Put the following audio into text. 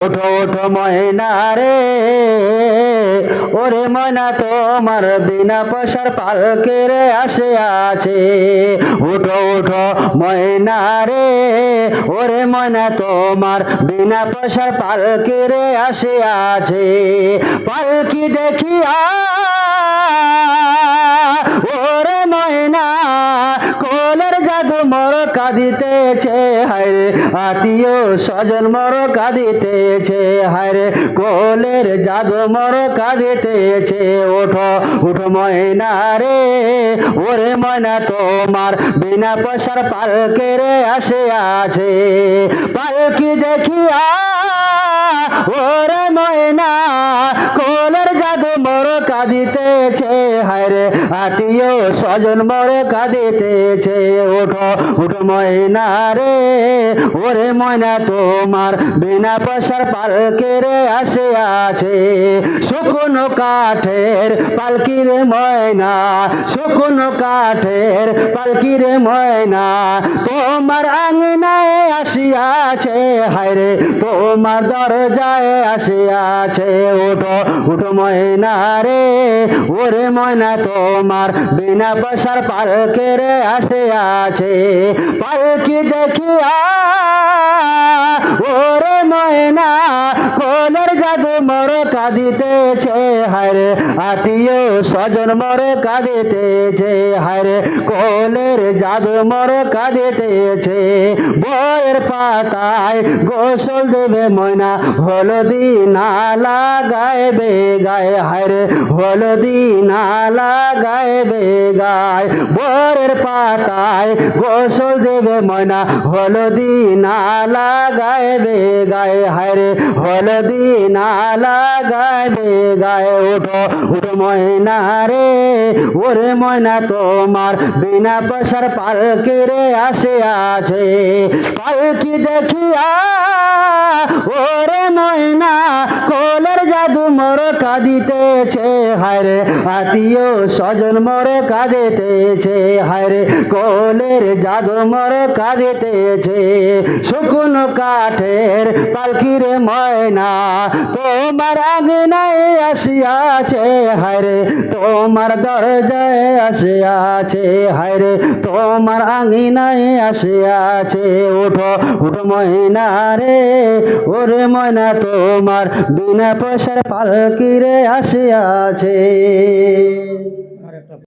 ওঠো ওঠো ময়না রে, ওরে ময়না তোমার বিনা পয়সার পালকে রে আসে আছে। উঠো উঠো ময়না রে, ওরে ময়না তোমার বিনা পয়সার পালকে রে আসে আছে। পালকি দেখিয়া ওরে ময়না কোলের জাদু মোর কাঁদিতেছে হায়রে, আত্মীয় স্বজন মোর কাঁদিতেছে হায়রে, কোলের জাদু মোর কাঁদিতেছে। ওঠো উঠো ময়না রে, ওরে ময়না তোমার বিনা পয়সার পালকে রে আসে আছে। পালকি দেখিয়া ওরে ময়না কোলের জাদু মোর কাঁদিতেছে হায়রে, আত্মীয় স্বজন মোর কাঁদিতেছে। ওঠো উঠো ময়না রে, ওরে ময়না তোমার বিনা পয়সার পালকে রে আসে আছে। শুকনো কাঠের পালকি রে ময়না, শুকনো কাঠের পালকি রে ময়না তোমার আঙিনায় আসিয়াছে হায়রে, তোমার দরজায় আসিয়াছে। ওঠো উঠো ময়না রে, ওরে ময়না তোমার বিনা পয়সার পালকে রে আসে আছে। পালকি দেখিয়া ওরে ময়না কোলের জাদু মোর কাঁদিতেছে হায়রে, আত্মীয় স্বজন মোর কাঁদিতেছে হায়রে, কোলের জাদু মোর কাঁদিতেছে। বইয়ের পাতায় গোসল দেবে ময়না, হলদি না লাগাইবে গায়ে হায়রে, হলদি না লাগাইবে গায়ে। বইয়ের পাতায় গোসল দেবে ময়না, হলদি না লাগাইবে গায়ে হায়রে, হলদি না লাগাইবে গায়ে। ওঠো উঠো ময়না রে, ওরে ময়না তোমার বিনা পয়সার পালকি রে আসে আছে। পালকি দেখিয়া ওরে ময়না কোলের জাদু মোর কাঁদিতেছে হায়রে, আত্মীয় স্বজন মোর কাঁদিতেছে হায়রে, কোলের জাদু মোর কাঁদিতেছে। শুকনো কাঠের পালকি রে ময়না তোমার আঙিনায় আসিয়াছে হায়রে, তোমার দরজায় আসিয়াছে হায়রে, তোমার আঙিনায় আসিয়াছে। ওঠো উঠো ময়না রে, ওরে ময়না তোমার বিনা পয়সার পালকি রে আসিয়াছে।